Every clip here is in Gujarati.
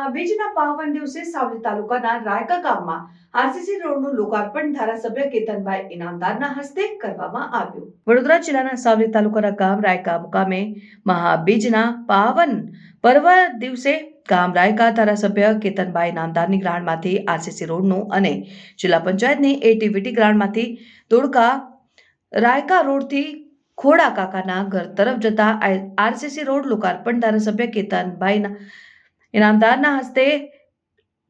મહાબીજના પાવન દિવસે સાવલી તાલુકાના રાયકા ગામમાં આરસીસી રોડનું લોકાર્પણ ધારાસભ્ય કેતનભાઈ ઇનામદારના હસ્તે કરવામાં આવ્યું। વડોદરા જિલ્લાના સાવલી તાલુકાના ગામ રાયકા મુકામે મહાબીજના પાવન પર્વ દિવસે ગામ રાયકા ધારાસભ્ય કેતનભાઈ ઇનામદારની ગ્રાન્ટમાંથી આરસીસી રોડનું અને જિલ્લા પંચાયતની એટીવીટી ગ્રાન્ટમાંથી ધોળકા રાયકા રોડથી ખોડા કાકાના ઘર તરફ જતા આરસીસી રોડ લોકાર્પણ ધારાસભ્ય કેતનભાઈ ઇનામદારના હસ્તે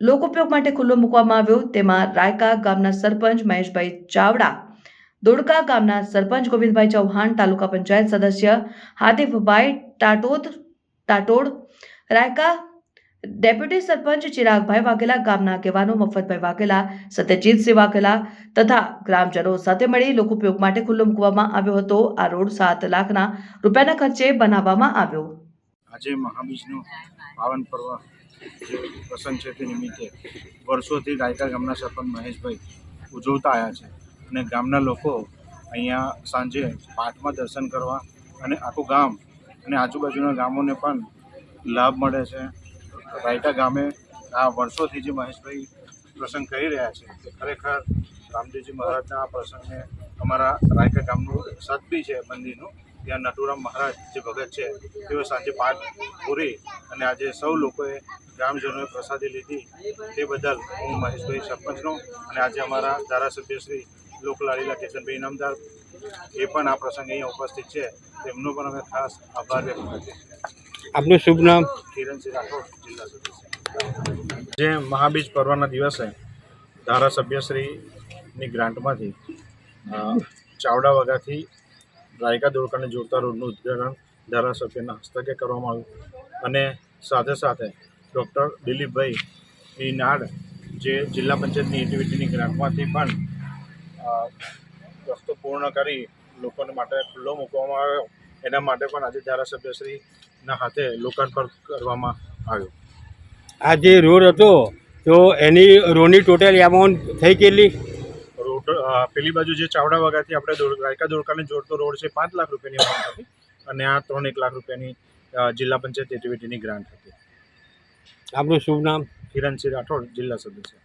લોકોપયોગ માટે ખુલ્લો મૂકવામાં આવ્યો। તેમાં રાયકા ગામના સરપંચ મહેશભાઈ ચાવડા, ધોળકા ગામના સરપંચ ગોવિંદભાઈ ચૌહાણ, તાલુકા પંચાયત સદસ્ય હાદીફભાઈ ટાટોડ, રાયકા ડેપ્યુટી સરપંચ ચિરાગભાઈ વાઘેલા, ગામના આગેવાનો મફતભાઈ વાઘેલા, સત્યજીતસિંહ વાઘેલા તથા ગ્રામજનો સાથે મળી લોકોપયોગ માટે ખુલ્લો મૂકવામાં આવ્યો હતો। આ રોડ 7 લાખના રૂપિયાના ખર્ચે બનાવવામાં આવ્યો। આજે મહાબીજનો પાવન પર્વ જે પ્રસંગ છે તે નિમિત્તે વર્ષોથી રાયકા ગામના સરપંચ મહેશભાઈ ઉજવતા આવ્યા છે અને ગામના લોકો અહીંયા સાંજે પાઠમાં દર્શન કરવા અને આખું ગામ અને આજુબાજુના ગામોને પણ લાભ મળે છે। રાયકા ગામે આ વર્ષોથી જે મહેશભાઈ પ્રસંગ કરી રહ્યા છે તે ખરેખર રામદેવજી મહારાજના આ પ્રસંગને અમારા રાયકા ગામનું સત બી છે મંદિરનું, ત્યાં નટુરામ મહારાજ જે ભગત છે તેઓ સાંજે પાઠ પૂરી અને આજે સૌ લોકોએ ગ્રામજનોએ પ્રસાદી લીધી તે બદલ હું મહેશભાઈ સરપંચનો અને આજે અમારા ધારાસભ્ય શ્રી લોકલાડીલા કેતનભાઈ ઇનામદાર એ પણ આ પ્રસંગે અહીંયા ઉપસ્થિત છે, તેમનો પણ અમે ખાસ આભાર વ્યક્ત કરીએ છીએ। આપનું શુભ નામ? કિરણસિંહ રાઠોડ, જિલ્લા સદસ્ય। જે મહાબીજ પર્વના દિવસે ધારાસભ્યશ્રીની ગ્રાન્ટમાંથી ચાવડા વગાથી રાયકા ધોળકાને જોડતા રોડનું ઉદ્ઘાટન ધારાસભ્યના હસ્તકે કરવામાં આવ્યું અને સાથે સાથે ડૉક્ટર દિલીપભાઈની નાડ જે જિલ્લા પંચાયતની એટીવીટીની ગ્રાન્ટમાંથી પણ રસ્તો પૂર્ણ કરી લોકોને માટે ખુલ્લો મૂકવામાં આવ્યો, એના માટે પણ આજે ધારાસભ્યશ્રીના હાથે લોકાર્પણ કરવામાં આવ્યું। આ જે રોડ હતો તો એની રોડની ટોટલ એમાઉન્ટ થઈ કેટલી? રોડ પેલી બાજુ જે ચાવડા વગાથી આપણે રાયકા ધોળકાને જોડતો રોડ છે 5 લાખ રૂપિયાની અમાઉન્ટ હતી અને આ 3 લાખ રૂપિયાની જિલ્લા પંચાયત એટીવીટીની ગ્રાન્ટ હતી। આપનું શુભ નામ? કિરણસિંહ રાઠોડ, જિલ્લા સદસ્ય।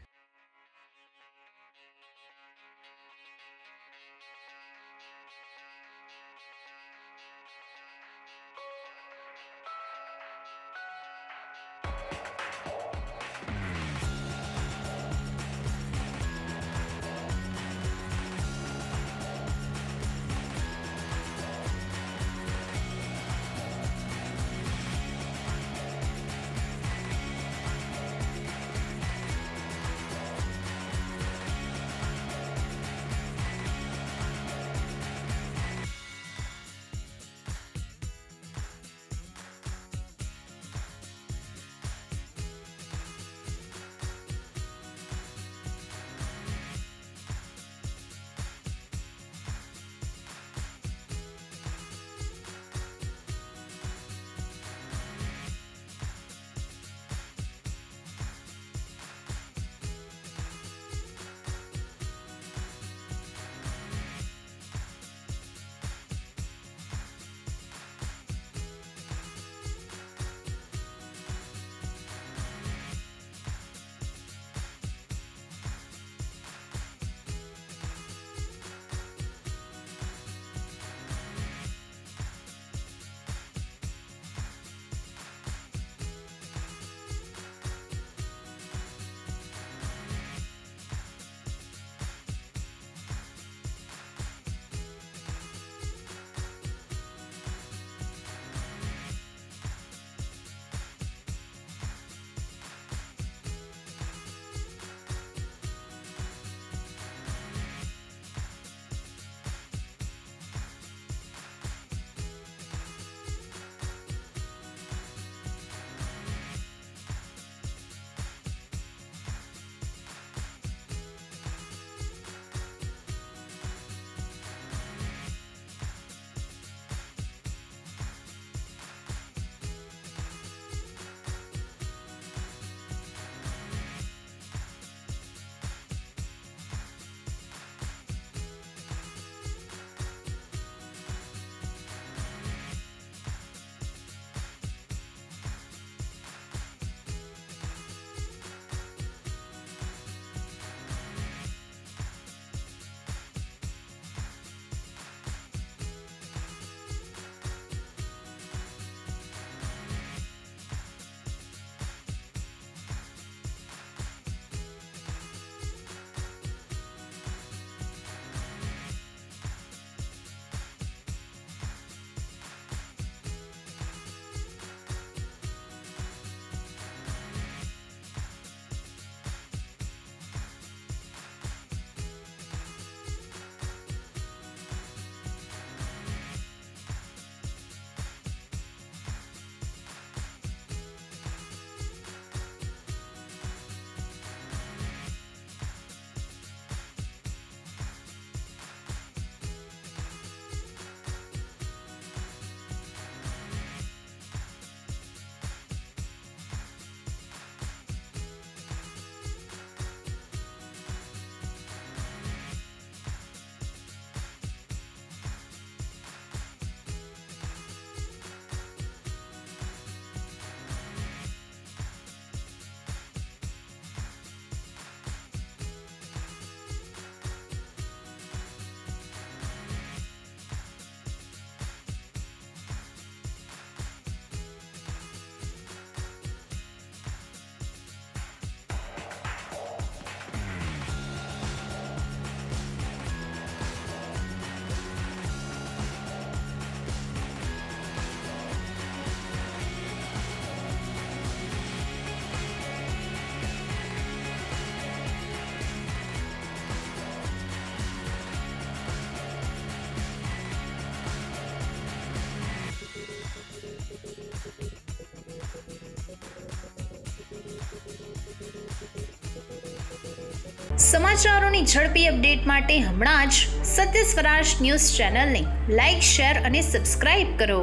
સમાચારોની ઝડપી અપડેટ માટે હમણાં જ સત્ય સ્વરાજ ન્યૂઝ ચેનલને લાઇક, શેર અને સબસ્ક્રાઇબ કરો.